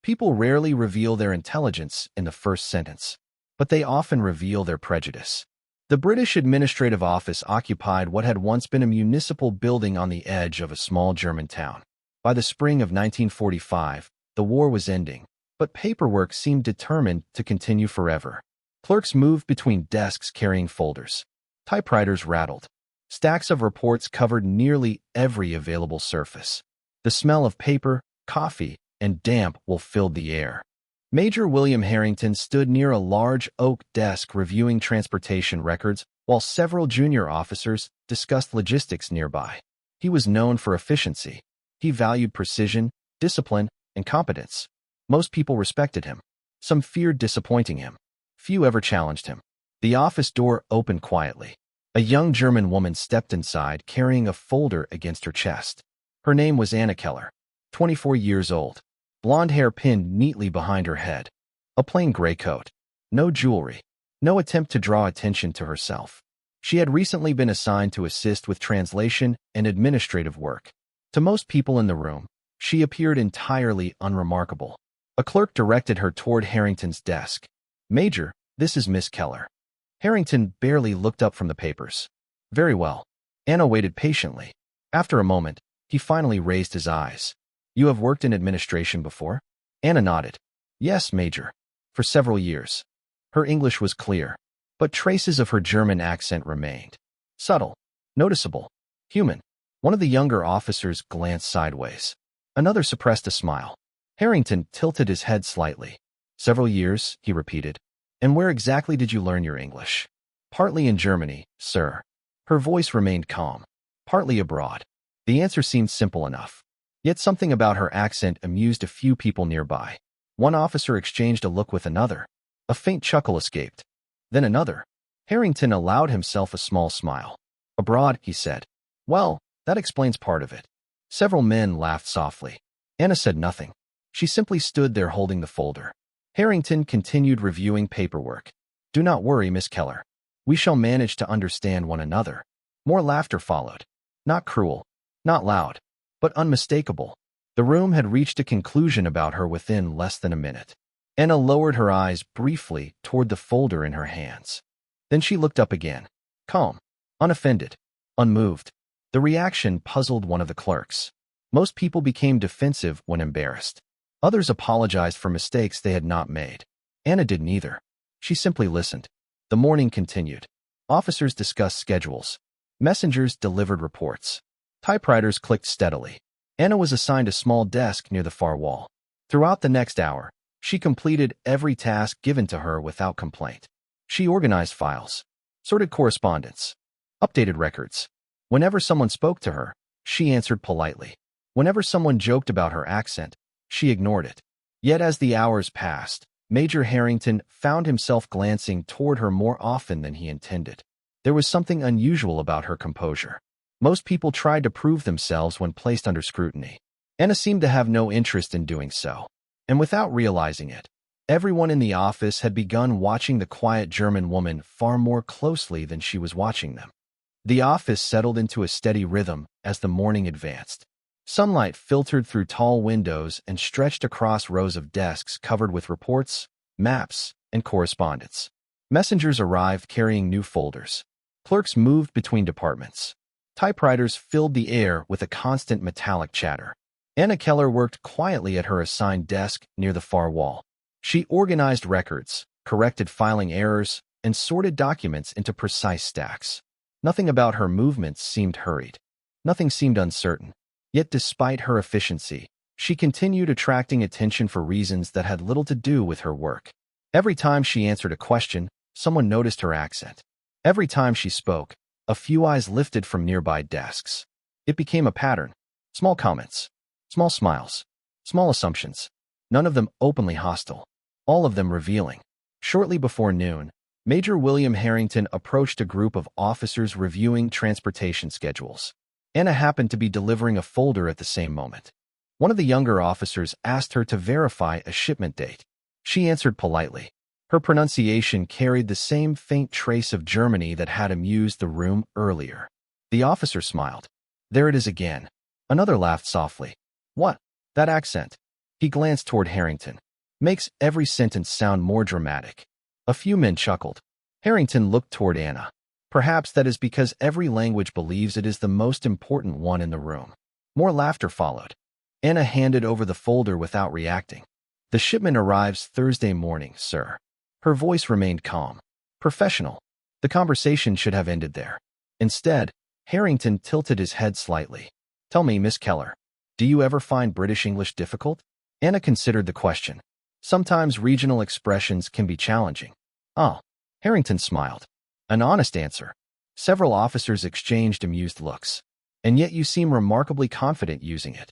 People rarely reveal their intelligence in the first sentence, but they often reveal their prejudice. The British Administrative Office occupied what had once been a municipal building on the edge of a small German town. By the spring of 1945, the war was ending, but paperwork seemed determined to continue forever. Clerks moved between desks carrying folders. Typewriters rattled. Stacks of reports covered nearly every available surface. The smell of paper, coffee, and damp wool filled the air. Major William Harrington stood near a large oak desk reviewing transportation records while several junior officers discussed logistics nearby. He was known for efficiency. He valued precision, discipline, and competence. Most people respected him. Some feared disappointing him. Few ever challenged him. The office door opened quietly. A young German woman stepped inside carrying a folder against her chest. Her name was Anna Keller, 24 years old. Blonde hair pinned neatly behind her head. A plain gray coat. No jewelry. No attempt to draw attention to herself. She had recently been assigned to assist with translation and administrative work. To most people in the room, she appeared entirely unremarkable. A clerk directed her toward Harrington's desk. "Major, this is Miss Keller." Harrington barely looked up from the papers. "Very well." Anna waited patiently. After a moment, he finally raised his eyes. "You have worked in administration before?" Anna nodded. "Yes, Major. For several years." Her English was clear, but traces of her German accent remained. Subtle, noticeable, human. One of the younger officers glanced sideways. Another suppressed a smile. Harrington tilted his head slightly. "Several years," he repeated. "And where exactly did you learn your English?" "Partly in Germany, sir." Her voice remained calm. "Partly abroad." The answer seemed simple enough. Yet something about her accent amused a few people nearby. One officer exchanged a look with another. A faint chuckle escaped. Then another. Harrington allowed himself a small smile. "Abroad," he said. "Well, that explains part of it." Several men laughed softly. Anna said nothing. She simply stood there holding the folder. Harrington continued reviewing paperwork. "Do not worry, Miss Keller. We shall manage to understand one another." More laughter followed. Not cruel, not loud, but unmistakable. The room had reached a conclusion about her within less than a minute. Anna lowered her eyes briefly toward the folder in her hands. Then she looked up again, calm, unoffended, unmoved. The reaction puzzled one of the clerks. Most people became defensive when embarrassed. Others apologized for mistakes they had not made. Anna did neither. She simply listened. The morning continued. Officers discussed schedules. Messengers delivered reports. Typewriters clicked steadily. Anna was assigned a small desk near the far wall. Throughout the next hour, she completed every task given to her without complaint. She organized files, sorted correspondence, updated records. Whenever someone spoke to her, she answered politely. Whenever someone joked about her accent, she ignored it. Yet as the hours passed, Major Harrington found himself glancing toward her more often than he intended. There was something unusual about her composure. Most people tried to prove themselves when placed under scrutiny. Anna seemed to have no interest in doing so. And without realizing it, everyone in the office had begun watching the quiet German woman far more closely than she was watching them. The office settled into a steady rhythm as the morning advanced. Sunlight filtered through tall windows and stretched across rows of desks covered with reports, maps, and correspondence. Messengers arrived carrying new folders. Clerks moved between departments. Typewriters filled the air with a constant metallic chatter. Anna Keller worked quietly at her assigned desk near the far wall. She organized records, corrected filing errors, and sorted documents into precise stacks. Nothing about her movements seemed hurried. Nothing seemed uncertain. Yet despite her efficiency, she continued attracting attention for reasons that had little to do with her work. Every time she answered a question, someone noticed her accent. Every time she spoke, a few eyes lifted from nearby desks. It became a pattern. Small comments, small smiles, small assumptions. None of them openly hostile. All of them revealing. Shortly before noon, Major William Harrington approached a group of officers reviewing transportation schedules. Anna happened to be delivering a folder at the same moment. One of the younger officers asked her to verify a shipment date. She answered politely. Her pronunciation carried the same faint trace of Germany that had amused the room earlier. The officer smiled. "There it is again." Another laughed softly. "What? That accent?" He glanced toward Harrington. Makes every sentence sound more dramatic. A few men chuckled. Harrington looked toward Anna. Perhaps that is because every language believes it is the most important one in the room. More laughter followed. Anna handed over the folder without reacting. The shipment arrives Thursday morning, sir. Her voice remained calm. Professional. The conversation should have ended there. Instead, Harrington tilted his head slightly. Tell me, Miss Keller, do you ever find British English difficult? Anna considered the question. Sometimes regional expressions can be challenging. Oh. Harrington smiled. An honest answer. Several officers exchanged amused looks. And yet you seem remarkably confident using it.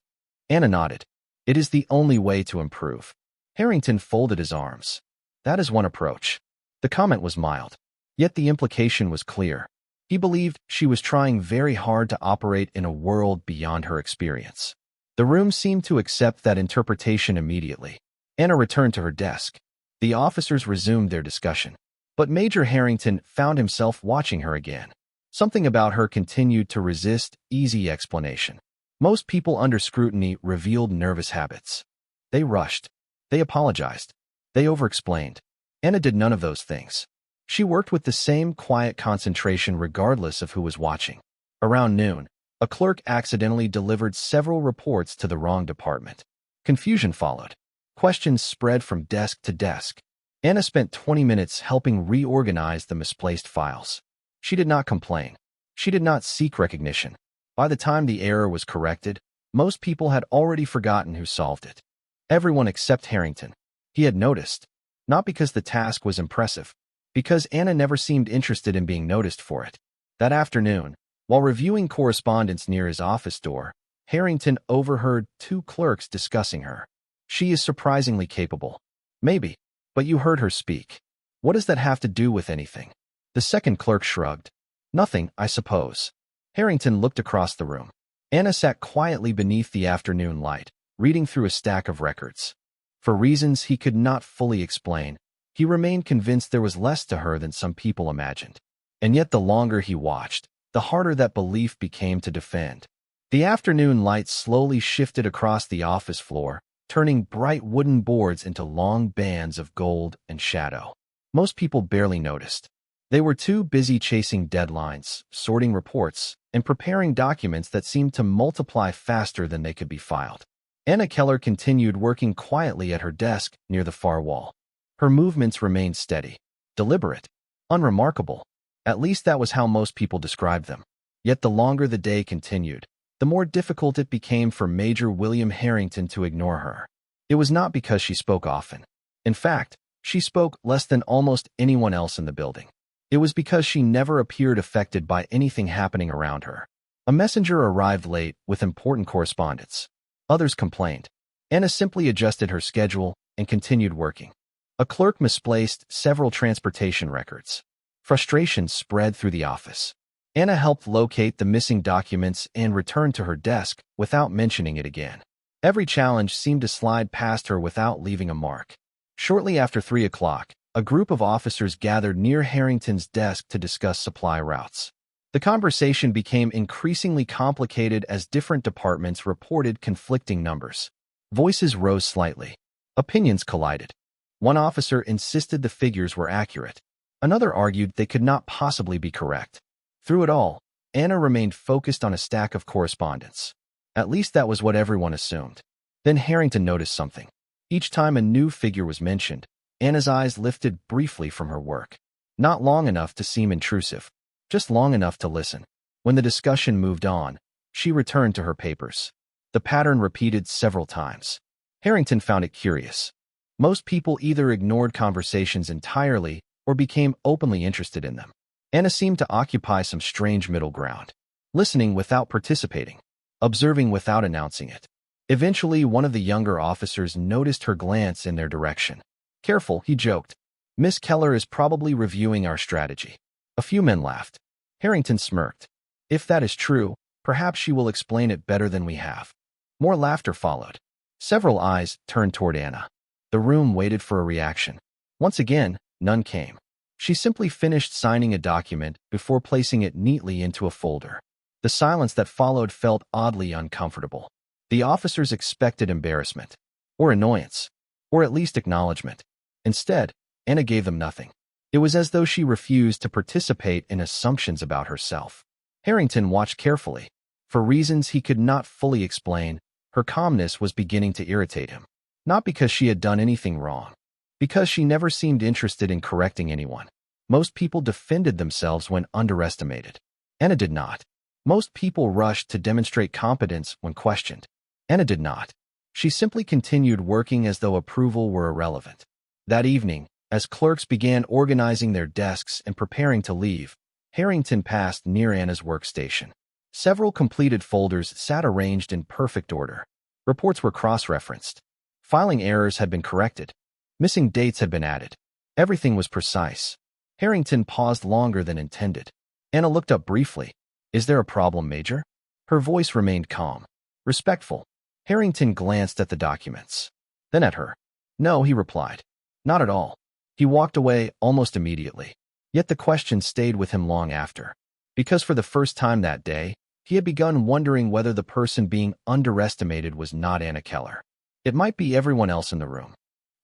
Anna nodded. It is the only way to improve. Harrington folded his arms. That is one approach. The comment was mild. Yet the implication was clear. He believed she was trying very hard to operate in a world beyond her experience. The room seemed to accept that interpretation immediately. Anna returned to her desk. The officers resumed their discussion. But Major Harrington found himself watching her again. Something about her continued to resist easy explanation. Most people under scrutiny revealed nervous habits. They rushed. They apologized. They over-explained. Anna did none of those things. She worked with the same quiet concentration regardless of who was watching. Around noon, a clerk accidentally delivered several reports to the wrong department. Confusion followed. Questions spread from desk to desk. Anna spent 20 minutes helping reorganize the misplaced files. She did not complain. She did not seek recognition. By the time the error was corrected, most people had already forgotten who solved it. Everyone except Harrington. He had noticed. Not because the task was impressive, because Anna never seemed interested in being noticed for it. That afternoon, while reviewing correspondence near his office door, Harrington overheard two clerks discussing her. She is surprisingly capable. Maybe, but you heard her speak. What does that have to do with anything? The second clerk shrugged. Nothing, I suppose. Harrington looked across the room. Anna sat quietly beneath the afternoon light, reading through a stack of records. For reasons he could not fully explain, he remained convinced there was less to her than some people imagined. And yet the longer he watched, the harder that belief became to defend. The afternoon light slowly shifted across the office floor, turning bright wooden boards into long bands of gold and shadow. Most people barely noticed. They were too busy chasing deadlines, sorting reports, and preparing documents that seemed to multiply faster than they could be filed. Anna Keller continued working quietly at her desk near the far wall. Her movements remained steady, deliberate, unremarkable. At least that was how most people described them. Yet the longer the day continued, the more difficult it became for Major William Harrington to ignore her. It was not because she spoke often. In fact, she spoke less than almost anyone else in the building. It was because she never appeared affected by anything happening around her. A messenger arrived late with important correspondence. Others complained. Anna simply adjusted her schedule and continued working. A clerk misplaced several transportation records. Frustration spread through the office. Anna helped locate the missing documents and returned to her desk without mentioning it again. Every challenge seemed to slide past her without leaving a mark. Shortly after 3 o'clock, a group of officers gathered near Harrington's desk to discuss supply routes. The conversation became increasingly complicated as different departments reported conflicting numbers. Voices rose slightly. Opinions collided. One officer insisted the figures were accurate. Another argued they could not possibly be correct. Through it all, Anna remained focused on a stack of correspondence. At least that was what everyone assumed. Then Harrington noticed something. Each time a new figure was mentioned, Anna's eyes lifted briefly from her work. Not long enough to seem intrusive, just long enough to listen. When the discussion moved on, she returned to her papers. The pattern repeated several times. Harrington found it curious. Most people either ignored conversations entirely or became openly interested in them. Anna seemed to occupy some strange middle ground, listening without participating, observing without announcing it. Eventually, one of the younger officers noticed her glance in their direction. Careful, he joked. Miss Keller is probably reviewing our strategy. A few men laughed. Harrington smirked. If that is true, perhaps she will explain it better than we have. More laughter followed. Several eyes turned toward Anna. The room waited for a reaction. Once again, none came. She simply finished signing a document before placing it neatly into a folder. The silence that followed felt oddly uncomfortable. The officers expected embarrassment. or annoyance, or at least acknowledgement. Instead, Anna gave them nothing. It was as though she refused to participate in assumptions about herself. Harrington watched carefully. For reasons he could not fully explain, her calmness was beginning to irritate him. Not because she had done anything wrong, because she never seemed interested in correcting anyone. Most people defended themselves when underestimated. Anna did not. Most people rushed to demonstrate competence when questioned. Anna did not. She simply continued working as though approval were irrelevant. That evening, as clerks began organizing their desks and preparing to leave, Harrington passed near Anna's workstation. Several completed folders sat arranged in perfect order. Reports were cross-referenced. Filing errors had been corrected. Missing dates had been added. Everything was precise. Harrington paused longer than intended. Anna looked up briefly. "Is there a problem, Major?" Her voice remained calm, respectful. Harrington glanced at the documents, then at her. "No," he replied. "Not at all." He walked away almost immediately. Yet the question stayed with him long after. Because for the first time that day, he had begun wondering whether the person being underestimated was not Anna Keller. It might be everyone else in the room.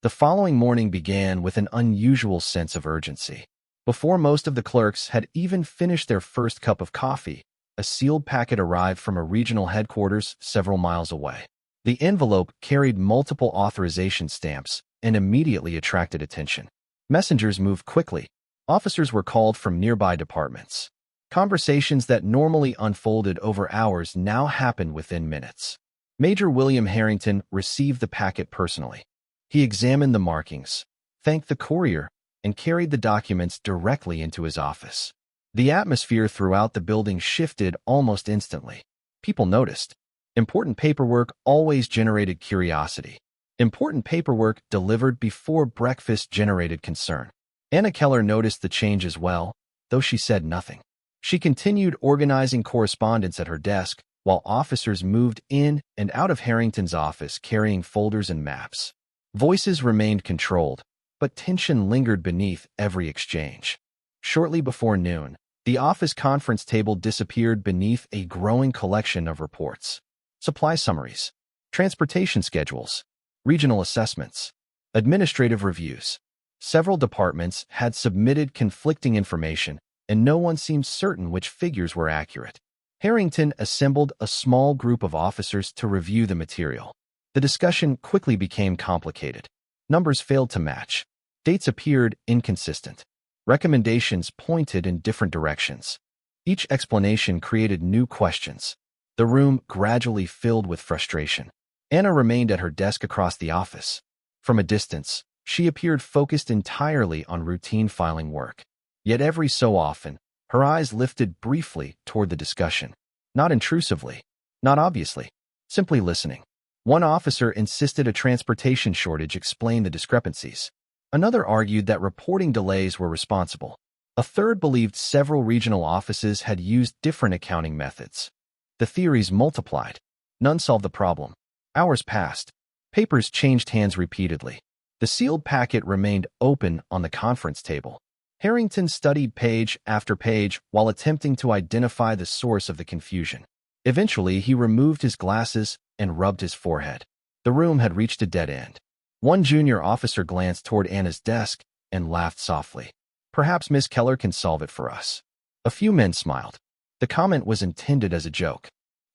The following morning began with an unusual sense of urgency. Before most of the clerks had even finished their first cup of coffee, a sealed packet arrived from a regional headquarters several miles away. The envelope carried multiple authorization stamps and immediately attracted attention. Messengers moved quickly. Officers were called from nearby departments. Conversations that normally unfolded over hours now happened within minutes. Major William Harrington received the packet personally. He examined the markings, thanked the courier, and carried the documents directly into his office. The atmosphere throughout the building shifted almost instantly. People noticed. Important paperwork always generated curiosity. Important paperwork delivered before breakfast generated concern. Anna Keller noticed the change as well, though she said nothing. She continued organizing correspondence at her desk, while officers moved in and out of Harrington's office carrying folders and maps. Voices remained controlled, but tension lingered beneath every exchange. Shortly before noon, the office conference table disappeared beneath a growing collection of reports. Supply summaries, transportation schedules, regional assessments, administrative reviews. Several departments had submitted conflicting information, and no one seemed certain which figures were accurate. Harrington assembled a small group of officers to review the material. The discussion quickly became complicated. Numbers failed to match. Dates appeared inconsistent. Recommendations pointed in different directions. Each explanation created new questions. The room gradually filled with frustration. Anna remained at her desk across the office. From a distance, she appeared focused entirely on routine filing work. Yet every so often, her eyes lifted briefly toward the discussion. Not intrusively, not obviously, simply listening. One officer insisted a transportation shortage explained the discrepancies. Another argued that reporting delays were responsible. A third believed several regional offices had used different accounting methods. The theories multiplied. None solved the problem. Hours passed. Papers changed hands repeatedly. The sealed packet remained open on the conference table. Harrington studied page after page while attempting to identify the source of the confusion. Eventually, he removed his glasses and rubbed his forehead. The room had reached a dead end. One junior officer glanced toward Anna's desk and laughed softly. "Perhaps Miss Keller can solve it for us." A few men smiled. The comment was intended as a joke.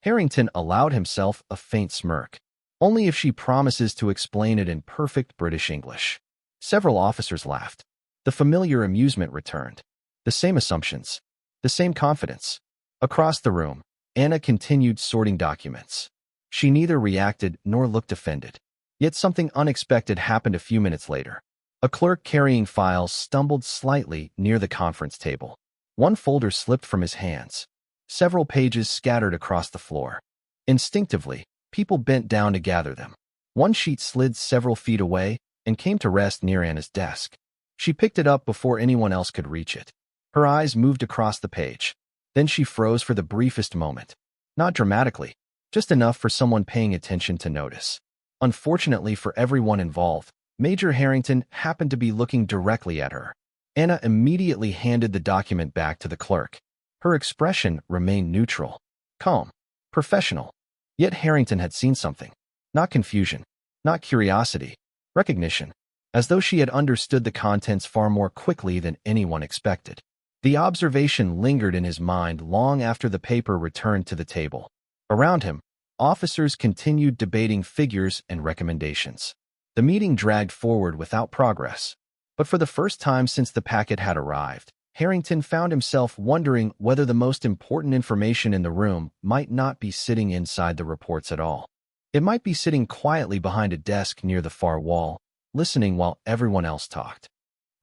Harrington allowed himself a faint smirk. "Only if she promises to explain it in perfect British English." Several officers laughed. The familiar amusement returned. The same assumptions. The same confidence. Across the room, Anna continued sorting documents. She neither reacted nor looked offended. Yet something unexpected happened a few minutes later. A clerk carrying files stumbled slightly near the conference table. One folder slipped from his hands. Several pages scattered across the floor. Instinctively, people bent down to gather them. One sheet slid several feet away and came to rest near Anna's desk. She picked it up before anyone else could reach it. Her eyes moved across the page. Then she froze for the briefest moment. Not dramatically, just enough for someone paying attention to notice. Unfortunately for everyone involved, Major Harrington happened to be looking directly at her. Anna immediately handed the document back to the clerk. Her expression remained neutral, calm, professional. Yet Harrington had seen something. Not confusion, Not curiosity, recognition, as though she had understood the contents far more quickly than anyone expected. The observation lingered in his mind long after the paper returned to the table. Around him, officers continued debating figures and recommendations. The meeting dragged forward without progress. But for the first time since the packet had arrived, Harrington found himself wondering whether the most important information in the room might not be sitting inside the reports at all. It might be sitting quietly behind a desk near the far wall, listening while everyone else talked.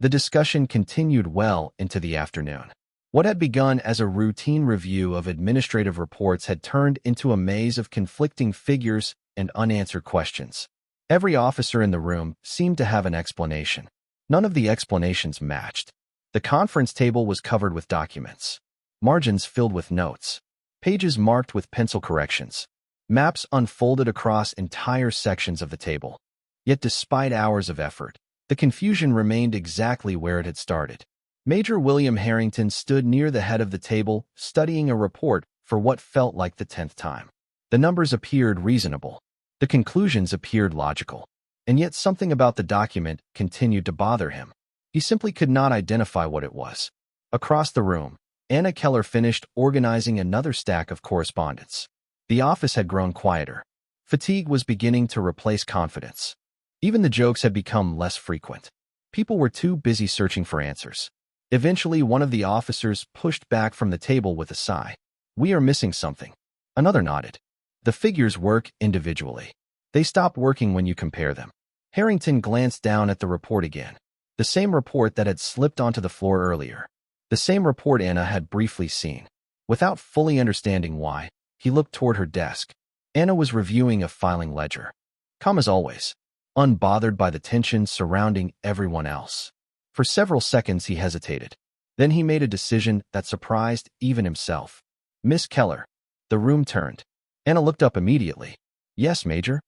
The discussion continued well into the afternoon. What had begun as a routine review of administrative reports had turned into a maze of conflicting figures and unanswered questions. Every officer in the room seemed to have an explanation. None of the explanations matched. The conference table was covered with documents, margins filled with notes, pages marked with pencil corrections, maps unfolded across entire sections of the table. Yet despite hours of effort, the confusion remained exactly where it had started. Major William Harrington stood near the head of the table, studying a report for what felt like the 10th time. The numbers appeared reasonable. The conclusions appeared logical. And yet something about the document continued to bother him. He simply could not identify what it was. Across the room, Anna Keller finished organizing another stack of correspondence. The office had grown quieter. Fatigue was beginning to replace confidence. Even the jokes had become less frequent. People were too busy searching for answers. Eventually, one of the officers pushed back from the table with a sigh. "We are missing something." Another nodded. "The figures work individually. They stop working when you compare them." Harrington glanced down at the report again. The same report that had slipped onto the floor earlier. The same report Anna had briefly seen. Without fully understanding why, he looked toward her desk. Anna was reviewing a filing ledger. Calm as always, unbothered by the tension surrounding everyone else. For several seconds he hesitated. Then he made a decision that surprised even himself. "Miss Keller." The room turned. Anna looked up immediately. "Yes, Major."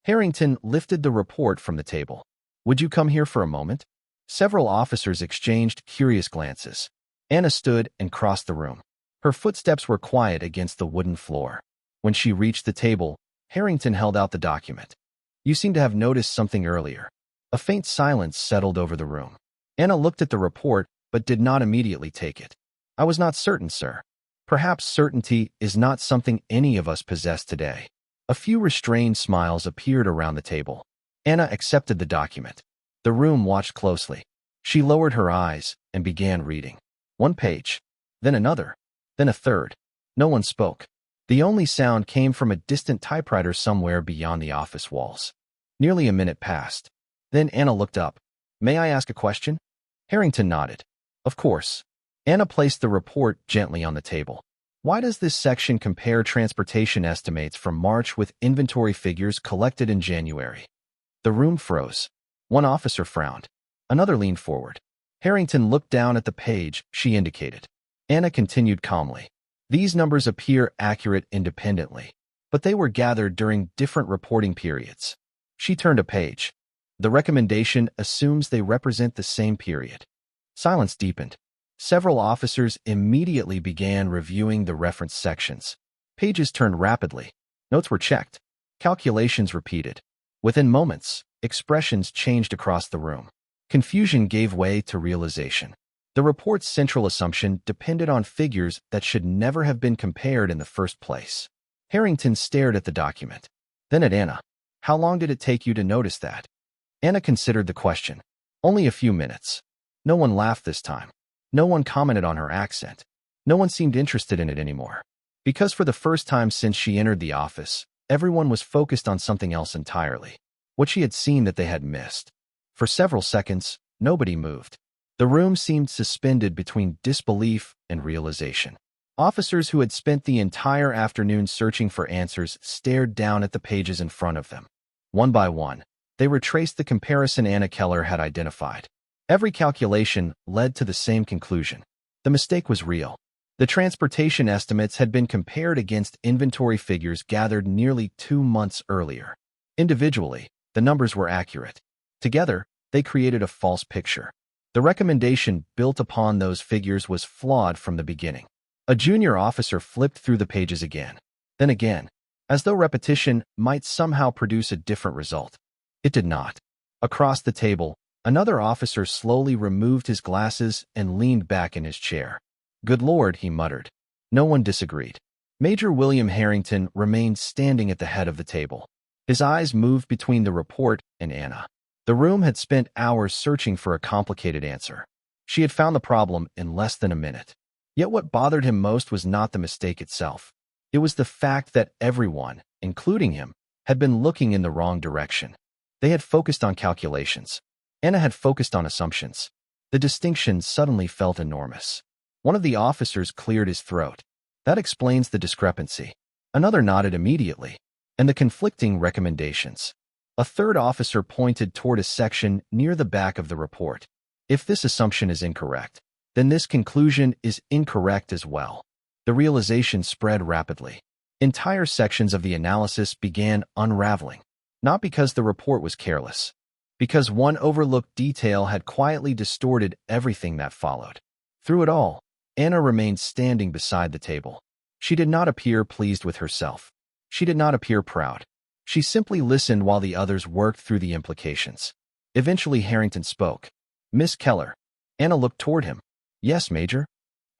Harrington lifted the report from the table. "Would you come here for a moment?" Several officers exchanged curious glances. Anna stood and crossed the room. Her footsteps were quiet against the wooden floor. When she reached the table, Harrington held out the document. "You seem to have noticed something earlier." A faint silence settled over the room. Anna looked at the report, but did not immediately take it. "I was not certain, sir." Perhaps certainty is not something any of us possess today. A few restrained smiles appeared around the table. Anna accepted the document. The room watched closely. She lowered her eyes and began reading. One page, then another, then a third. No one spoke. The only sound came from a distant typewriter somewhere beyond the office walls. Nearly a minute passed. Then Anna looked up. "May I ask a question?" Harrington nodded. "Of course." Anna placed the report gently on the table. "Why does this section compare transportation estimates from March with inventory figures collected in January?" The room froze. One officer frowned. Another leaned forward. Harrington looked down at the page she indicated. Anna continued calmly. "These numbers appear accurate independently, but they were gathered during different reporting periods." She turned a page. "The recommendation assumes they represent the same period." Silence deepened. Several officers immediately began reviewing the reference sections. Pages turned rapidly. Notes were checked. Calculations repeated. Within moments, expressions changed across the room. Confusion gave way to realization. The report's central assumption depended on figures that should never have been compared in the first place. Harrington stared at the document. Then at Anna. "How long did it take you to notice that?" Anna considered the question. "Only a few minutes." No one laughed this time. No one commented on her accent. No one seemed interested in it anymore. Because for the first time since she entered the office, everyone was focused on something else entirely. What she had seen that they had missed. For several seconds, nobody moved. The room seemed suspended between disbelief and realization. Officers who had spent the entire afternoon searching for answers stared down at the pages in front of them. One by one, they retraced the comparison Anna Keller had identified. Every calculation led to the same conclusion. The mistake was real. The transportation estimates had been compared against inventory figures gathered nearly 2 months earlier. Individually, the numbers were accurate. Together, they created a false picture. The recommendation built upon those figures was flawed from the beginning. A junior officer flipped through the pages again, then again, as though repetition might somehow produce a different result. It did not. Across the table, another officer slowly removed his glasses and leaned back in his chair. "Good Lord," he muttered. No one disagreed. Major William Harrington remained standing at the head of the table. His eyes moved between the report and Anna. The room had spent hours searching for a complicated answer. She had found the problem in less than a minute. Yet what bothered him most was not the mistake itself. It was the fact that everyone, including him, had been looking in the wrong direction. They had focused on calculations. Anna had focused on assumptions. The distinction suddenly felt enormous. One of the officers cleared his throat. "That explains the discrepancy." Another nodded immediately. "And the conflicting recommendations." A third officer pointed toward a section near the back of the report. "If this assumption is incorrect, then this conclusion is incorrect as well." The realization spread rapidly. Entire sections of the analysis began unraveling, not because the report was careless, because one overlooked detail had quietly distorted everything that followed. Through it all, Anna remained standing beside the table. She did not appear pleased with herself. She did not appear proud. She simply listened while the others worked through the implications. Eventually, Harrington spoke. "Miss Keller." Anna looked toward him. "Yes, Major."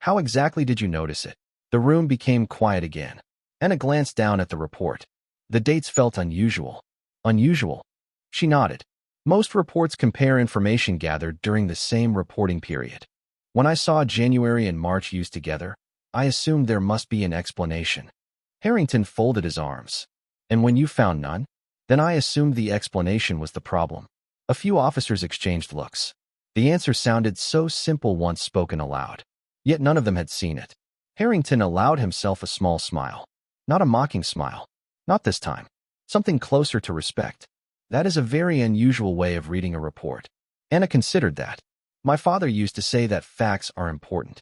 "How exactly did you notice it?" The room became quiet again. Anna glanced down at the report. The dates felt unusual. Unusual? She nodded. Most reports compare information gathered during the same reporting period. When I saw January and March used together, I assumed there must be an explanation. Harrington folded his arms. "And when you found none? Then I assumed the explanation was the problem." A few officers exchanged looks. The answer sounded so simple once spoken aloud. Yet none of them had seen it. Harrington allowed himself a small smile. Not a mocking smile. Not this time. Something closer to respect. "That is a very unusual way of reading a report." Anna considered that. "My father used to say that facts are important."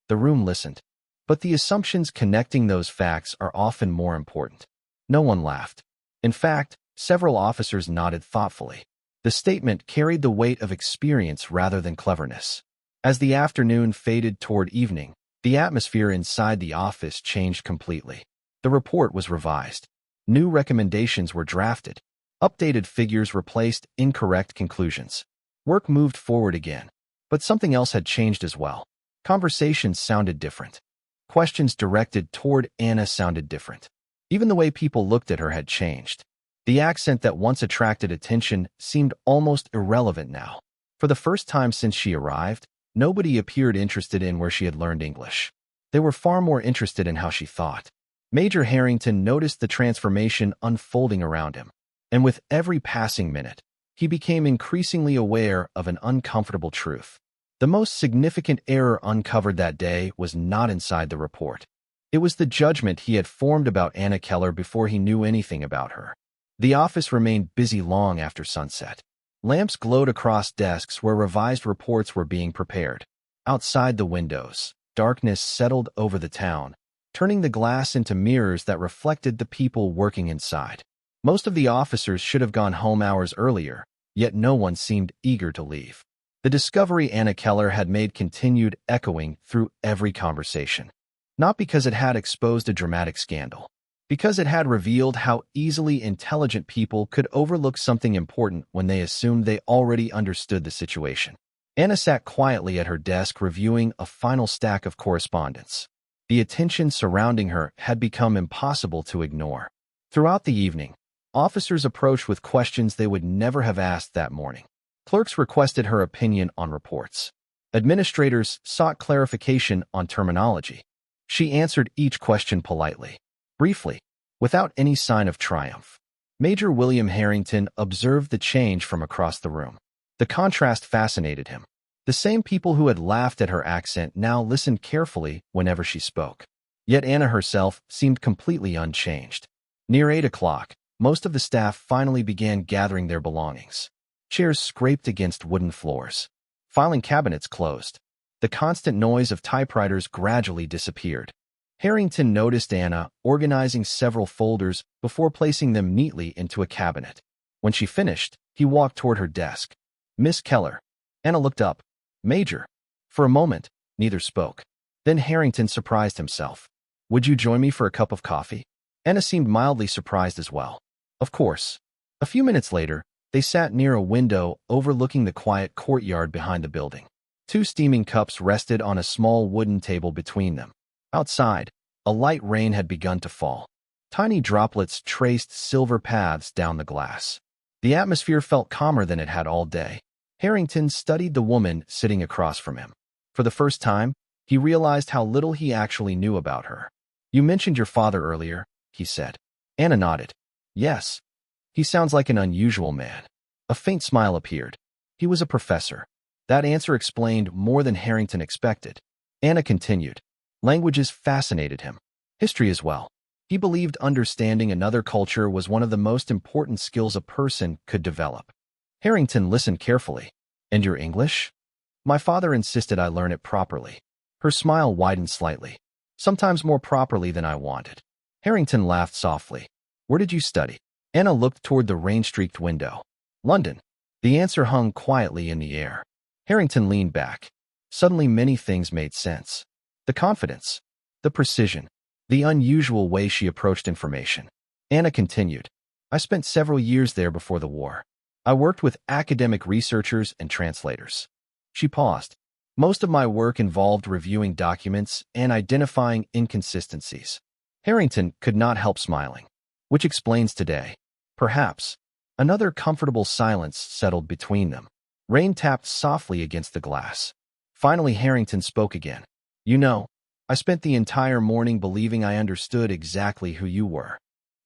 The room listened. "But the assumptions connecting those facts are often more important." No one laughed. In fact, several officers nodded thoughtfully. The statement carried the weight of experience rather than cleverness. As the afternoon faded toward evening, the atmosphere inside the office changed completely. The report was revised. New recommendations were drafted. Updated figures replaced incorrect conclusions. Work moved forward again. But something else had changed as well. Conversations sounded different. Questions directed toward Anna sounded different. Even the way people looked at her had changed. The accent that once attracted attention seemed almost irrelevant now. For the first time since she arrived, nobody appeared interested in where she had learned English. They were far more interested in how she thought. Major Harrington noticed the transformation unfolding around him. And with every passing minute, he became increasingly aware of an uncomfortable truth. The most significant error uncovered that day was not inside the report. It was the judgment he had formed about Anna Keller before he knew anything about her. The office remained busy long after sunset. Lamps glowed across desks where revised reports were being prepared. Outside the windows, darkness settled over the town, turning the glass into mirrors that reflected the people working inside. Most of the officers should have gone home hours earlier, yet no one seemed eager to leave. The discovery Anna Keller had made continued echoing through every conversation. Not because it had exposed a dramatic scandal, because it had revealed how easily intelligent people could overlook something important when they assumed they already understood the situation. Anna sat quietly at her desk reviewing a final stack of correspondence. The attention surrounding her had become impossible to ignore. Throughout the evening, officers approached with questions they would never have asked that morning. Clerks requested her opinion on reports. Administrators sought clarification on terminology. She answered each question politely, briefly, without any sign of triumph. Major William Harrington observed the change from across the room. The contrast fascinated him. The same people who had laughed at her accent now listened carefully whenever she spoke. Yet Anna herself seemed completely unchanged. Near 8 o'clock, most of the staff finally began gathering their belongings. Chairs scraped against wooden floors. Filing cabinets closed. The constant noise of typewriters gradually disappeared. Harrington noticed Anna organizing several folders before placing them neatly into a cabinet. When she finished, he walked toward her desk. "Miss Keller." Anna looked up. "Major." For a moment, neither spoke. Then Harrington surprised himself. "Would you join me for a cup of coffee?" Anna seemed mildly surprised as well. Of course. A few minutes later, They sat near a window overlooking the quiet courtyard behind the building. 2 steaming cups rested on a small wooden table between them. Outside, a light rain had begun to fall. Tiny droplets traced silver paths down the glass. The atmosphere felt calmer than it had all day. Harrington studied the woman sitting across from him. For the first time, he realized how little he actually knew about her. "You mentioned your father earlier," he said. Anna nodded. "Yes. He sounds like an unusual man." A faint smile appeared. "He was a professor." That answer explained more than Harrington expected. Anna continued. Languages fascinated him. History as well. He believed understanding another culture was one of the most important skills a person could develop. Harrington listened carefully. "And your English?" "My father insisted I learn it properly." Her smile widened slightly. "Sometimes more properly than I wanted." Harrington laughed softly. "Where did you study?" Anna looked toward the rain-streaked window. "London." The answer hung quietly in the air. Harrington leaned back. Suddenly many things made sense. The confidence, the precision, the unusual way she approached information. Anna continued. "I spent several years there before the war. I worked with academic researchers and translators." She paused. "Most of my work involved reviewing documents and identifying inconsistencies." Harrington could not help smiling. "Which explains today." "Perhaps." Another comfortable silence settled between them. Rain tapped softly against the glass. Finally, Harrington spoke again. "You know, I spent the entire morning believing I understood exactly who you were."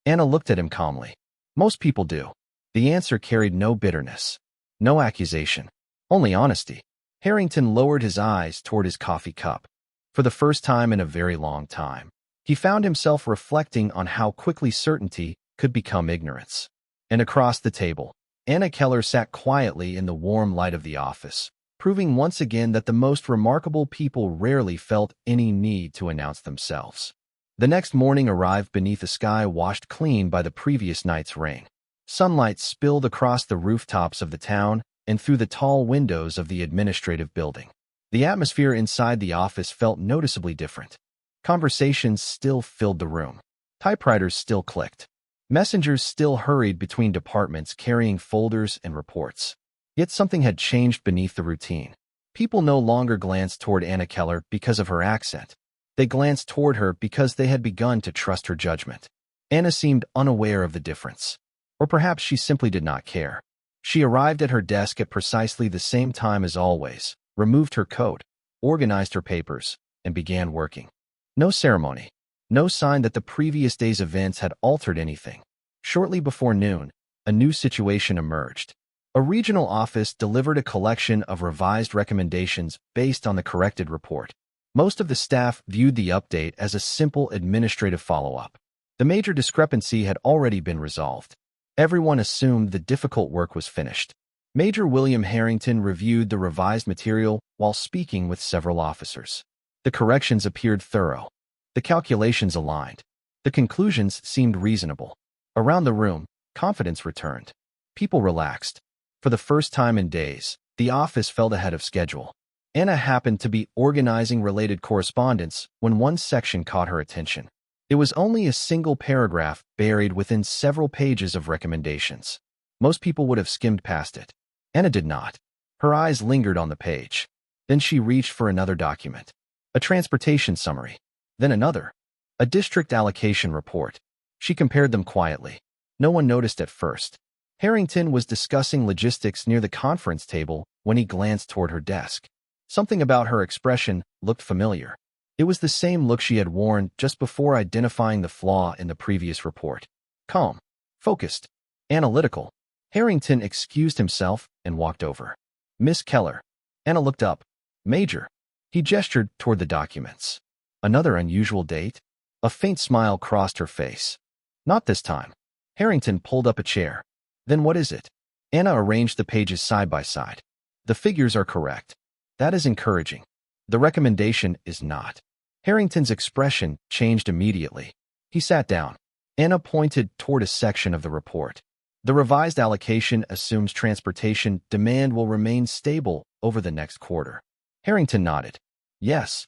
Anna looked at him calmly. "Most people do." The answer carried no bitterness, no accusation, only honesty. Harrington lowered his eyes toward his coffee cup. For the first time in a very long time, he found himself reflecting on how quickly certainty could become ignorance. And across the table, Anna Keller sat quietly in the warm light of the office, proving once again that the most remarkable people rarely felt any need to announce themselves. The next morning arrived beneath a sky washed clean by the previous night's rain. Sunlight spilled across the rooftops of the town and through the tall windows of the administrative building. The atmosphere inside the office felt noticeably different. Conversations still filled the room. Typewriters still clicked. Messengers still hurried between departments carrying folders and reports. Yet something had changed beneath the routine. People no longer glanced toward Anna Keller because of her accent. They glanced toward her because they had begun to trust her judgment. Anna seemed unaware of the difference. Or perhaps she simply did not care. She arrived at her desk at precisely the same time as always, removed her coat, organized her papers, and began working. No ceremony. No sign that the previous day's events had altered anything. Shortly before noon, a new situation emerged. A regional office delivered a collection of revised recommendations based on the corrected report. Most of the staff viewed the update as a simple administrative follow-up. The major discrepancy had already been resolved. Everyone assumed the difficult work was finished. Major William Harrington reviewed the revised material while speaking with several officers. The corrections appeared thorough. The calculations aligned. The conclusions seemed reasonable. Around the room, confidence returned. People relaxed. For the first time in days, the office felt ahead of schedule. Anna happened to be organizing related correspondence when one section caught her attention. It was only a single paragraph buried within several pages of recommendations. Most people would have skimmed past it. Anna did not. Her eyes lingered on the page. Then she reached for another document. A transportation summary. Then another. A district allocation report. She compared them quietly. No one noticed at first. Harrington was discussing logistics near the conference table when he glanced toward her desk. Something about her expression looked familiar. It was the same look she had worn just before identifying the flaw in the previous report. Calm, focused, analytical. Harrington excused himself and walked over. "Miss Keller." Anna looked up. "Major." He gestured toward the documents. "Another unusual date?" A faint smile crossed her face. "Not this time." Harrington pulled up a chair. "Then what is it?" Anna arranged the pages side by side. "The figures are correct. That is encouraging. The recommendation is not." Harrington's expression changed immediately. He sat down. Anna pointed toward a section of the report. "The revised allocation assumes transportation demand will remain stable over the next quarter." Harrington nodded. "Yes.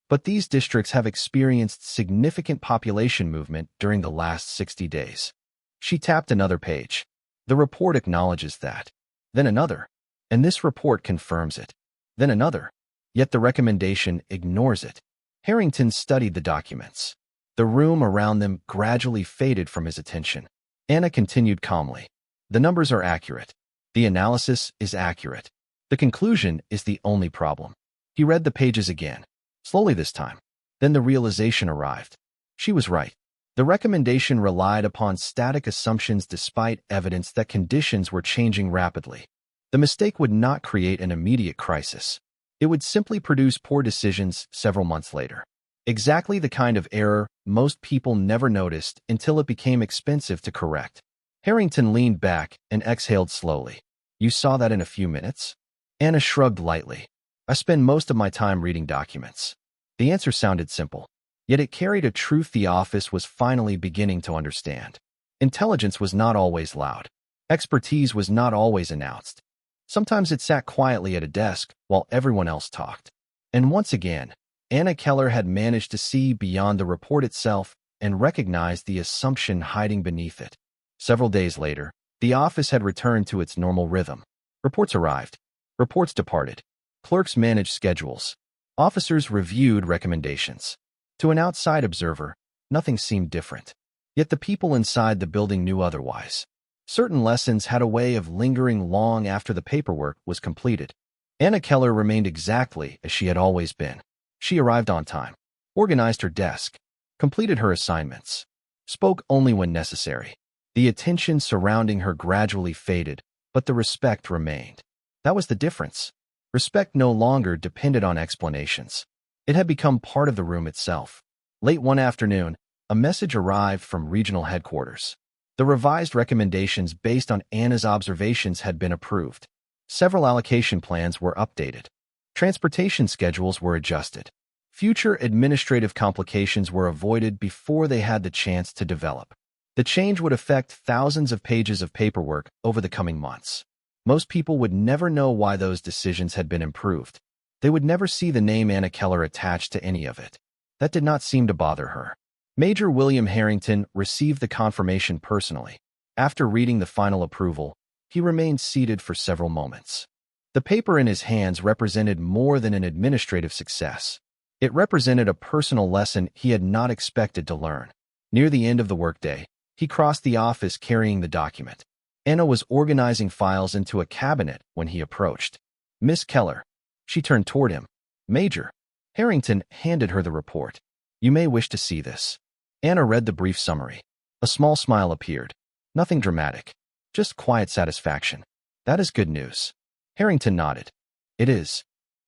But these districts have experienced significant population movement during the last 60 days. She tapped another page. The report acknowledges that. Then another. And this report confirms it. Then another. Yet the recommendation ignores it. Harrington studied the documents. The room around them gradually faded from his attention. Anna continued calmly. The numbers are accurate. The analysis is accurate. The conclusion is the only problem. He read the pages again, slowly this time. Then the realization arrived. She was right. The recommendation relied upon static assumptions despite evidence that conditions were changing rapidly. The mistake would not create an immediate crisis. It would simply produce poor decisions several months later. Exactly the kind of error most people never noticed until it became expensive to correct. Harrington leaned back and exhaled slowly. You saw that in a few minutes? Anna shrugged lightly. I spend most of my time reading documents. The answer sounded simple. Yet it carried a truth the office was finally beginning to understand. Intelligence was not always loud. Expertise was not always announced. Sometimes it sat quietly at a desk while everyone else talked. And once again, Anna Keller had managed to see beyond the report itself and recognize the assumption hiding beneath it. Several days later, the office had returned to its normal rhythm. Reports arrived. Reports departed. Clerks managed schedules. Officers reviewed recommendations. To an outside observer, nothing seemed different. Yet the people inside the building knew otherwise. Certain lessons had a way of lingering long after the paperwork was completed. Anna Keller remained exactly as she had always been. She arrived on time, organized her desk, completed her assignments, spoke only when necessary. The attention surrounding her gradually faded, but the respect remained. That was the difference. Respect no longer depended on explanations. It had become part of the room itself. Late one afternoon, a message arrived from regional headquarters. The revised recommendations based on Anna's observations had been approved. Several allocation plans were updated. Transportation schedules were adjusted. Future administrative complications were avoided before they had the chance to develop. The change would affect thousands of pages of paperwork over the coming months. Most people would never know why those decisions had been improved. They would never see the name Anna Keller attached to any of it. That did not seem to bother her. Major William Harrington received the confirmation personally. After reading the final approval, he remained seated for several moments. The paper in his hands represented more than an administrative success. It represented a personal lesson he had not expected to learn. Near the end of the workday, he crossed the office carrying the document. Anna was organizing files into a cabinet when he approached. Miss Keller. She turned toward him. Major. Harrington handed her the report. You may wish to see this. Anna read the brief summary. A small smile appeared. Nothing dramatic. Just quiet satisfaction. That is good news. Harrington nodded. It is.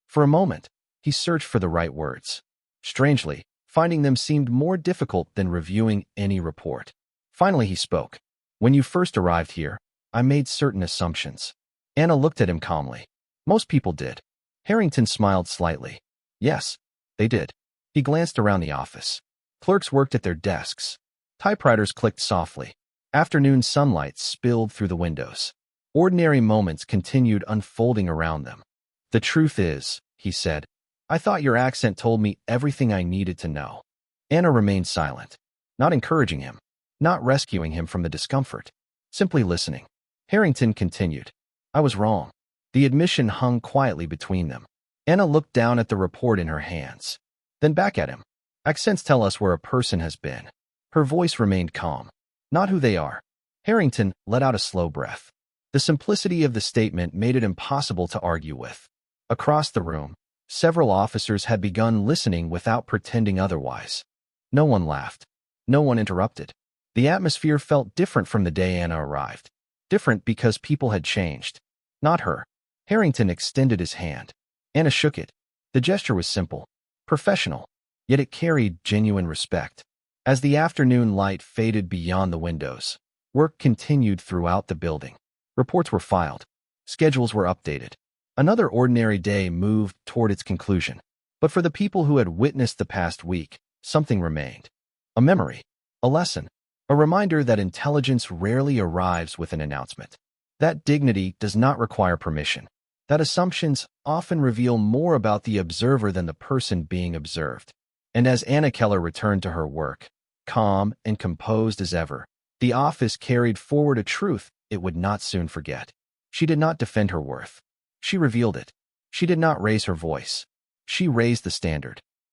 For a moment, he searched for the right words. Strangely, finding them seemed more difficult than reviewing any report. Finally, he spoke. When you first arrived here, I made certain assumptions. Anna looked at him calmly. Most people did. Harrington smiled slightly. Yes, they did. He glanced around the office. Clerks worked at their desks. Typewriters clicked softly. Afternoon sunlight spilled through the windows. Ordinary moments continued unfolding around them. The truth is, he said, I thought your accent told me everything I needed to know. Anna remained silent, not encouraging him, not rescuing him from the discomfort, simply listening. Harrington continued. I was wrong. The admission hung quietly between them. Anna looked down at the report in her hands, then back at him. Accents tell us where a person has been. Her voice remained calm, not who they are. Harrington let out a slow breath. The simplicity of the statement made it impossible to argue with. Across the room, several officers had begun listening without pretending otherwise. No one laughed. No one interrupted. The atmosphere felt different from the day Anna arrived. Different because people had changed. Not her. Harrington extended his hand. Anna shook it. The gesture was simple, professional, yet it carried genuine respect. As the afternoon light faded beyond the windows, work continued throughout the building. Reports were filed. Schedules were updated. Another ordinary day moved toward its conclusion. But for the people who had witnessed the past week, something remained. A memory, a lesson, a reminder that intelligence rarely arrives with an announcement. That dignity does not require permission. That assumptions often reveal more about the observer than the person being observed. And as Anna Keller returned to her work, calm and composed as ever, the office carried forward a truth it would not soon forget. She did not defend her worth. She revealed it. She did not raise her voice. She raised the standard.